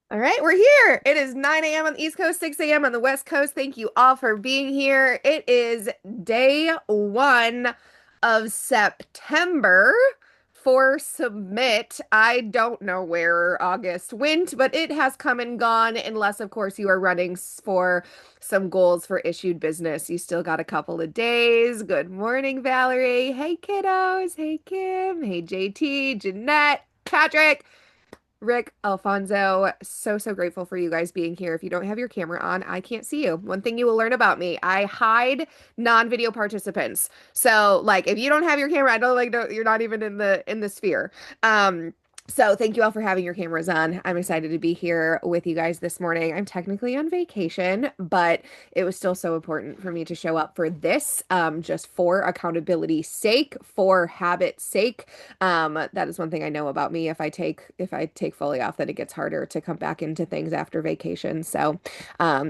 All right, we're here. It is 9 a.m. on the East Coast, 6 a.m. on the West Coast. Thank you all for being here. It is day one of September for Submit. I don't know where August went, but it has come and gone, unless, of course, you are running for some goals for issued business. You still got a couple of days. Good morning, Valerie. Hey, kiddos. Hey, Kim. Hey, JT, Jeanette, Patrick. Rick, Alfonso, so grateful for you guys being here. If you don't have your camera on, I can't see you. One thing you will learn about me, I hide non-video participants. So, like, if you don't have your camera, I don't like you're not even in the sphere. So thank you all for having your cameras on. I'm excited to be here with you guys this morning. I'm technically on vacation, but it was still so important for me to show up for this, just for accountability's sake, for habit's sake. That is one thing I know about me. If I take fully off, then it gets harder to come back into things after vacation. So,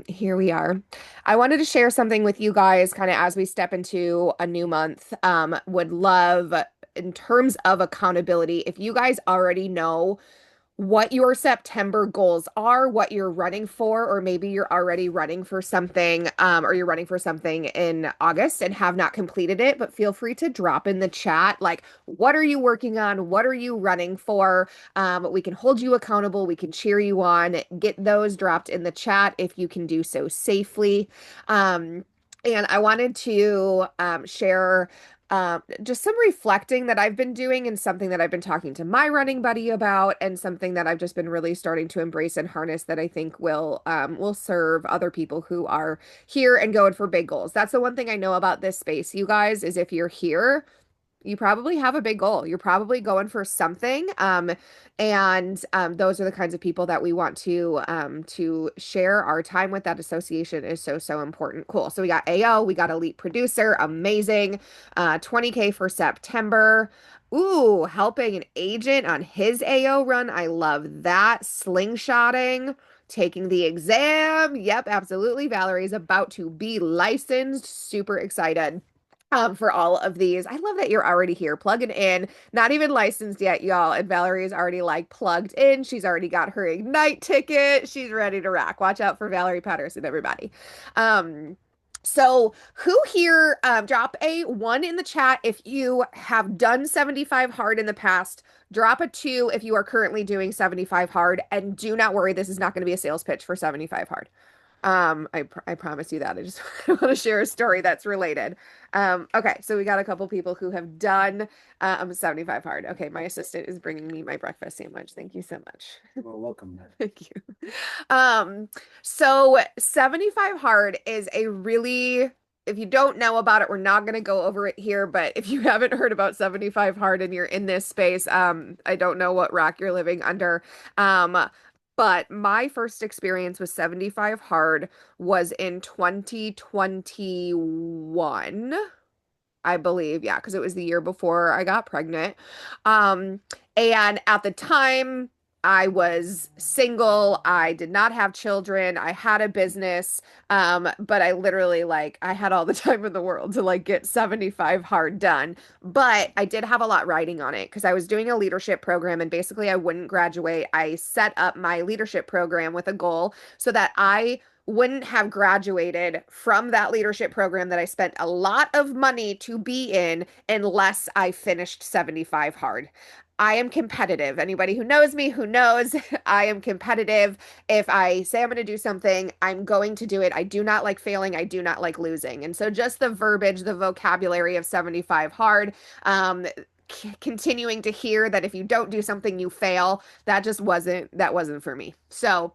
here we are. I wanted to share something with you guys kind of as we step into a new month. Would love in terms of accountability, if you guys already know what your September goals are, what you're running for, or maybe you're already running for something, or you're running for something in August and have not completed it, but feel free to drop in the chat, like, what are you working on? What are you running for? We can hold you accountable. We can cheer you on. Get those dropped in the chat if you can do so safely. And I wanted to share just some reflecting that I've been doing and something that I've been talking to my running buddy about and something that I've just been really starting to embrace and harness that I think will serve other people who are here and going for big goals. That's the one thing I know about this space, you guys, is if you're here, you probably have a big goal. You're probably going for something. And those are the kinds of people that we want to share our time with. That association is so important. Cool. So we got AO, we got elite producer, amazing. 20K for September. Ooh, helping an agent on his AO run. I love that. Slingshotting, taking the exam. Yep, absolutely. Valerie's about to be licensed. Super excited for all of these. I love that you're already here, plugging in, not even licensed yet, y'all. And Valerie is already like plugged in. She's already got her Ignite ticket. She's ready to rock. Watch out for Valerie Patterson, everybody. Um, so who here, drop a one in the chat if you have done 75 hard in the past. Drop a two if you are currently doing 75 hard. And do not worry, this is not going to be a sales pitch for 75 hard. I promise you that. I just want to share a story that's related. Okay, so we got a couple people who have done 75 hard. Okay, my assistant is bringing me my breakfast sandwich. Thank you so much. Well, welcome. Thank you. Um, so 75 hard is a really, if you don't know about it, we're not going to go over it here, but if you haven't heard about 75 hard and you're in this space, I don't know what rock you're living under. Um, but my first experience with 75 hard was in 2021. I believe, yeah, because it was the year before I got pregnant. Um, and at the time, I was single. I did not have children. I had a business. But I literally like I had all the time in the world to like get 75 hard done. But I did have a lot riding on it because I was doing a leadership program and basically I wouldn't graduate. I set up my leadership program with a goal so that I wouldn't have graduated from that leadership program that I spent a lot of money to be in unless I finished 75 hard. I am competitive. Anybody who knows me, who knows, I am competitive. If I say I'm going to do something, I'm going to do it. I do not like failing. I do not like losing. And so just the verbiage, the vocabulary of 75 hard, continuing to hear that if you don't do something, you fail, that wasn't for me. So,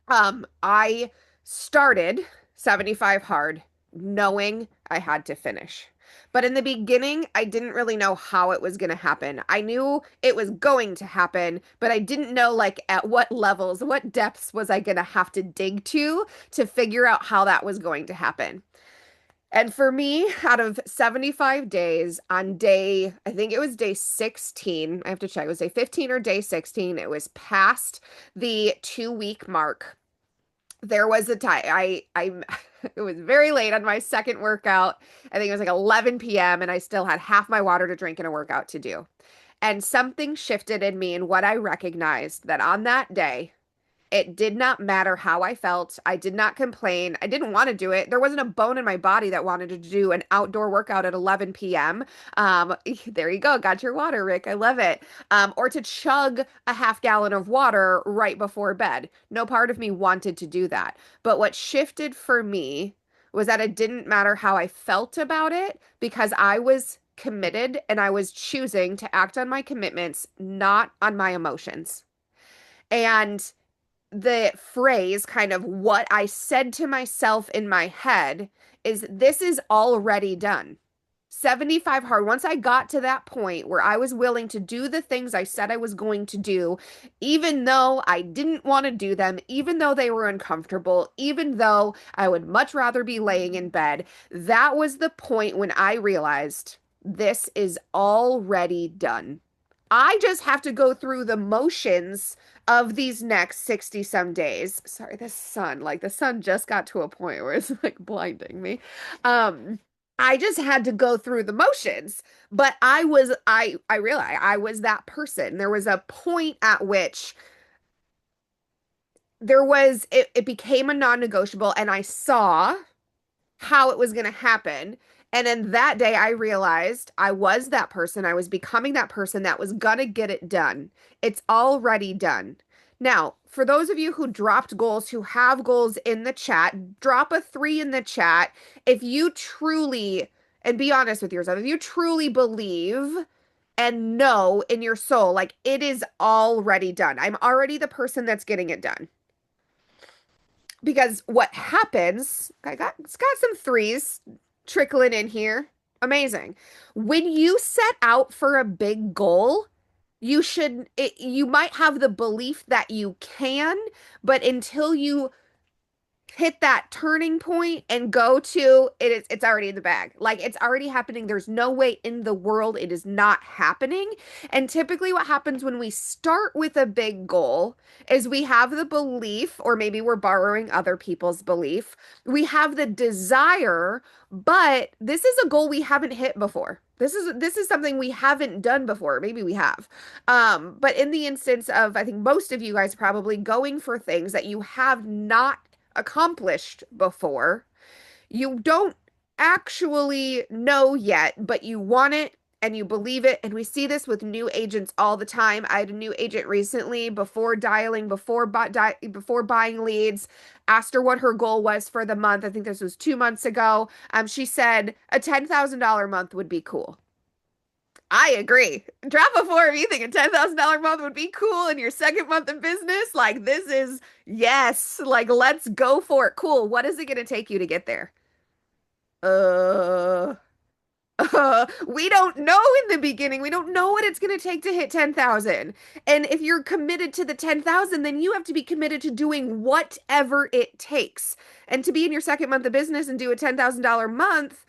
I started 75 hard knowing I had to finish. But in the beginning, I didn't really know how it was going to happen. I knew it was going to happen, but I didn't know like at what levels, what depths was I going to have to dig to figure out how that was going to happen. And for me, out of 75 days, on day, I think it was day 16, I have to check, it was day 15 or day 16, it was past the 2 week mark. There was a time I it was very late on my second workout. I think it was like 11 p.m. and I still had half my water to drink and a workout to do. And something shifted in me and what I recognized that on that day, It did not matter how I felt. I did not complain. I didn't want to do it. There wasn't a bone in my body that wanted to do an outdoor workout at 11 p.m. There you go. Got your water, Rick. I love it. Or to chug a half gallon of water right before bed. No part of me wanted to do that. But what shifted for me was that it didn't matter how I felt about it because I was committed and I was choosing to act on my commitments, not on my emotions. And the phrase, kind of what I said to myself in my head, is this is already done. 75 hard. Once I got to that point where I was willing to do the things I said I was going to do, even though I didn't want to do them, even though they were uncomfortable, even though I would much rather be laying in bed, that was the point when I realized this is already done. I just have to go through the motions of these next 60 some days. Sorry, the sun just got to a point where it's like blinding me. Um, I just had to go through the motions, but I realized I was that person. There was a point at which it became a non-negotiable and I saw how it was going to happen. And then that day, I realized I was that person. I was becoming that person that was going to get it done. It's already done. Now, for those of you who dropped goals, who have goals in the chat, drop a 3 in the chat. If you truly, and be honest with yourself, if you truly believe and know in your soul, like it is already done. I'm already the person that's getting it done. Because what happens, it's got some 3s trickling in here. Amazing. When you set out for a big goal, you might have the belief that you can, but until you hit that turning point and go to it's already in the bag. Like it's already happening. There's no way in the world it is not happening. And typically what happens when we start with a big goal is we have the belief, or maybe we're borrowing other people's belief. We have the desire, but this is a goal we haven't hit before. This is something we haven't done before. Maybe we have. But in the instance of, I think most of you guys probably going for things that you have not accomplished before. You don't actually know yet, but you want it and you believe it. And we see this with new agents all the time. I had a new agent recently before dialing, before buying leads, asked her what her goal was for the month. I think this was 2 months ago. She said a $10,000 month would be cool. I agree. Drop a 4 if you think a $10,000 month would be cool in your second month of business. Like, this is, yes, like, let's go for it. Cool. What is it going to take you to get there? Uh, we don't know in the beginning. We don't know what it's going to take to hit 10,000. And if you're committed to the 10,000, then you have to be committed to doing whatever it takes. And to be in your second month of business and do a $10,000 month,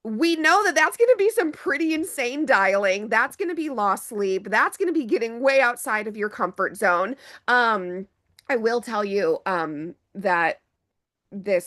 we know that that's going to be some pretty insane dialing. That's going to be lost sleep. That's going to be getting way outside of your comfort zone. I will tell you that the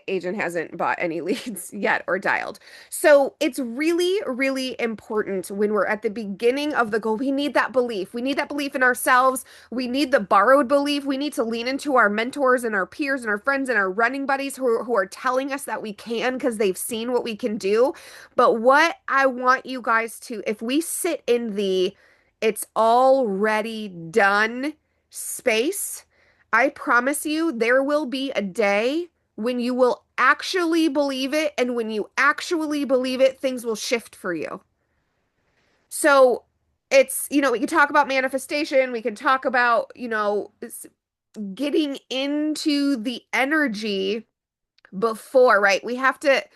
agent hasn't bought any leads yet or dialed. So it's really, really important when we're at the beginning of the goal. We need that belief. We need that belief in ourselves. We need the borrowed belief. We need to lean into our mentors and our peers and our friends and our running buddies who are telling us that we can because they've seen what we can do. But what I want you guys to, if we sit in the it's already done space, I promise you, there will be a day when you will actually believe it, and when you actually believe it, things will shift for you. So we can talk about manifestation, we can talk about, getting into the energy before, right? We have to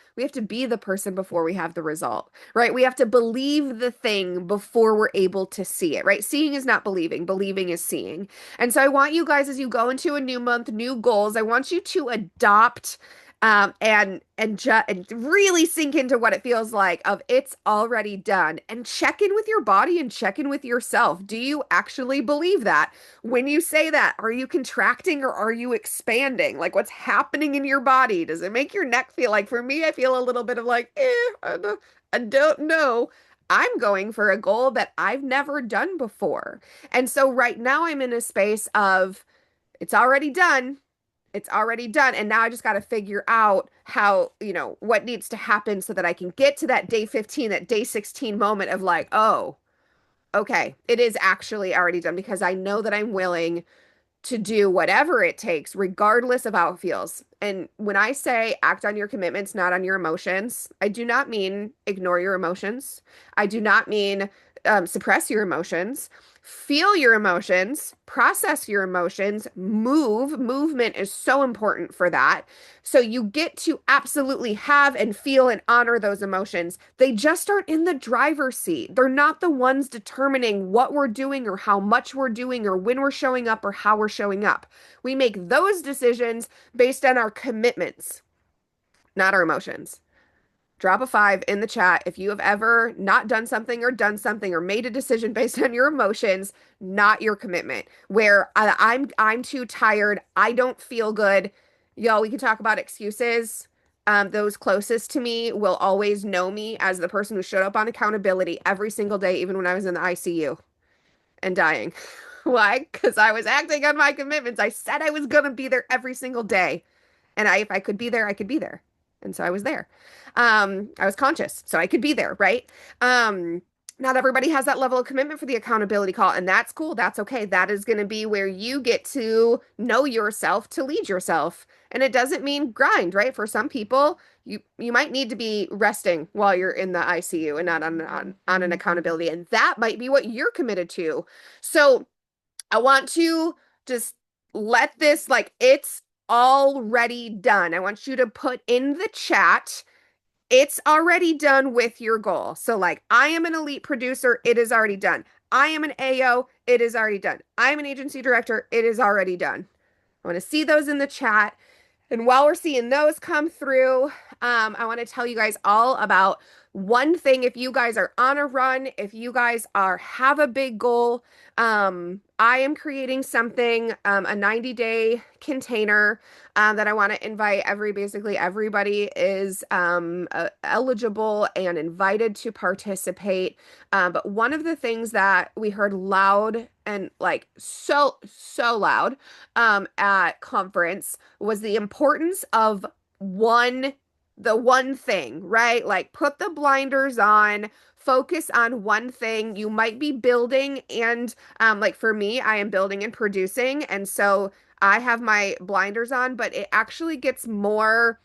be the person before we have the result, right? We have to believe the thing before we're able to see it, right? Seeing is not believing, believing is seeing. And so I want you guys, as you go into a new month, new goals, I want you to adopt and really sink into what it feels like of it's already done, and check in with your body and check in with yourself. Do you actually believe that? When you say that, are you contracting or are you expanding? Like, what's happening in your body? Does it make your neck feel like, for me, I feel a little bit of like, I don't know. I'm going for a goal that I've never done before. And so right now I'm in a space of It's already done. It's already done. And now I just got to figure out how, what needs to happen so that I can get to that day 15, that day 16 moment of like, oh, okay, it is actually already done because I know that I'm willing to do whatever it takes, regardless of how it feels. And when I say act on your commitments, not on your emotions, I do not mean ignore your emotions. I do not mean suppress your emotions. Feel your emotions, process your emotions, move. Movement is so important for that. So you get to absolutely have and feel and honor those emotions. They just aren't in the driver's seat. They're not the ones determining what we're doing or how much we're doing or when we're showing up or how we're showing up. We make those decisions based on our commitments, not our emotions. Drop a 5 in the chat if you have ever not done something or made a decision based on your emotions, not your commitment. Where I'm too tired, I don't feel good. Y'all, we can talk about excuses. Those closest to me will always know me as the person who showed up on accountability every single day, even when I was in the ICU and dying. Why? Because I was acting on my commitments. I said I was gonna be there every single day. And if I could be there, I could be there. And so I was there. I was conscious, so I could be there, right? Not everybody has that level of commitment for the accountability call, and that's cool. That's okay. That is going to be where you get to know yourself to lead yourself. And it doesn't mean grind, right? For some people, you might need to be resting while you're in the ICU and not on an accountability, and that might be what you're committed to. So I want to just let this like it's already done. I want you to put in the chat, it's already done with your goal. So, like, I am an elite producer, it is already done. I am an AO, it is already done. I am an agency director, it is already done. I want to see those in the chat. And while we're seeing those come through, I want to tell you guys all about one thing. If you guys are on a run, if you guys have a big goal, I am creating something, a 90-day container that I want to invite basically everybody is eligible and invited to participate. But one of the things that we heard loud and like so loud at conference was the importance of the one thing, right? Like put the blinders on, focus on one thing. You might be building and like for me, I am building and producing. And so I have my blinders on, but it actually gets more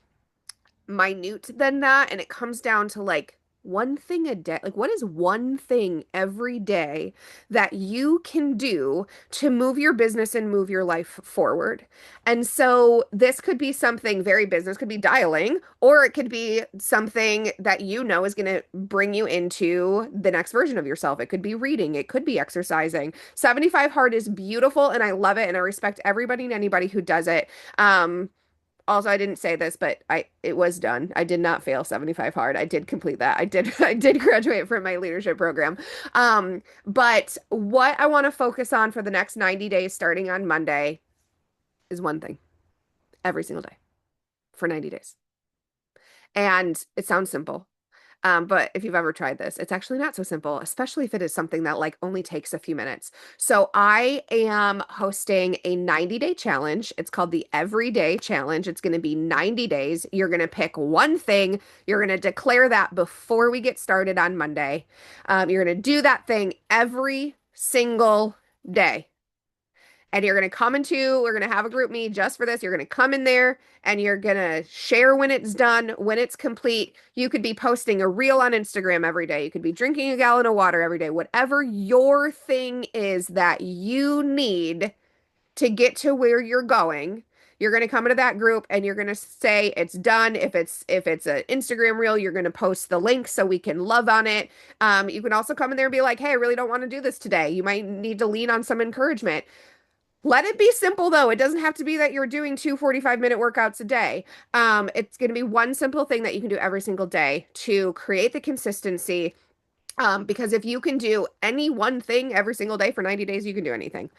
minute than that. And it comes down to like one thing a day. Like, what is one thing every day that you can do to move your business and move your life forward? And so, this could be something very business, could be dialing, or it could be something that you know is going to bring you into the next version of yourself. It could be reading, it could be exercising. 75 Hard is beautiful, and I love it, and I respect everybody and anybody who does it. Also, I didn't say this, but it was done. I did not fail 75 Hard. I did complete that. I did graduate from my leadership program. But what I want to focus on for the next 90 days starting on Monday is one thing every single day for 90 days. And it sounds simple. But if you've ever tried this, it's actually not so simple, especially if it is something that like only takes a few minutes. So I am hosting a 90-day challenge. It's called the Everyday Challenge. It's going to be 90 days. You're going to pick one thing. You're going to declare that before we get started on Monday. You're going to do that thing every single day. And you're going to we're going to have a group meet just for this. You're going to come in there and you're going to share when it's done, when it's complete. You could be posting a reel on Instagram every day. You could be drinking a gallon of water every day. Whatever your thing is that you need to get to where you're going, you're going to come into that group and you're going to say it's done. If it's an Instagram reel, you're going to post the link so we can love on it. You can also come in there and be like, hey, I really don't want to do this today. You might need to lean on some encouragement. Let it be simple, though. It doesn't have to be that you're doing 45-minute workouts a day. It's going to be one simple thing that you can do every single day to create the consistency. Because if you can do any one thing every single day for 90 days, you can do anything.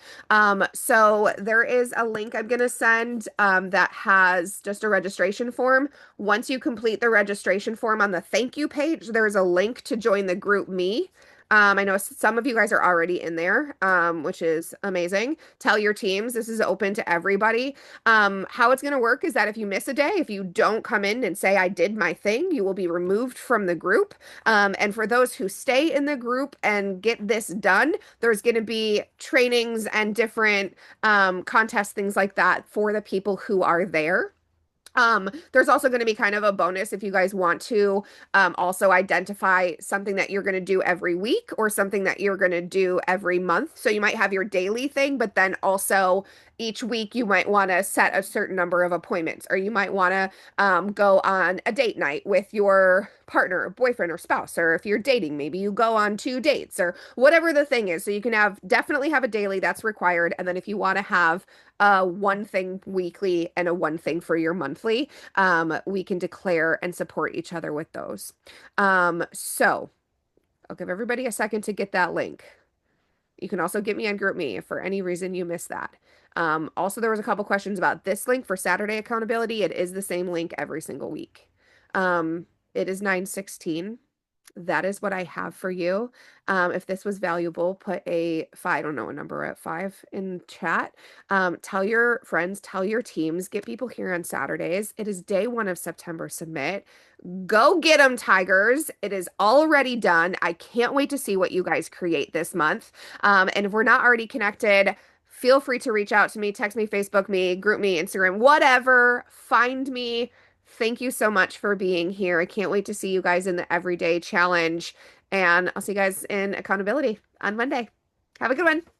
So there is a link I'm going to send that has just a registration form. Once you complete the registration form on the thank you page, there's a link to join the group me. I know some of you guys are already in there, which is amazing. Tell your teams this is open to everybody. How it's going to work is that if you miss a day, if you don't come in and say, I did my thing, you will be removed from the group. And for those who stay in the group and get this done, there's going to be trainings and different contests, things like that for the people who are there. There's also going to be kind of a bonus if you guys want to also identify something that you're going to do every week or something that you're going to do every month. So you might have your daily thing, but then also each week you might want to set a certain number of appointments, or you might want to go on a date night with your partner, boyfriend, or spouse, or if you're dating, maybe you go on 2 dates or whatever the thing is. So you can have definitely have a daily that's required, and then if you want to have one thing weekly and a one thing for your monthly, we can declare and support each other with those. So I'll give everybody a second to get that link. You can also get me on GroupMe if for any reason you missed that. Also, there was a couple questions about this link for Saturday accountability. It is the same link every single week. It is 9:16. That is what I have for you. If this was valuable, put a five, I don't know, a number at 5 in chat. Tell your friends, tell your teams, get people here on Saturdays. It is day 1 of September Submit. Go get them, Tigers. It is already done. I can't wait to see what you guys create this month. And if we're not already connected, feel free to reach out to me, text me, Facebook me, group me, Instagram, whatever. Find me. Thank you so much for being here. I can't wait to see you guys in the everyday challenge. And I'll see you guys in accountability on Monday. Have a good one.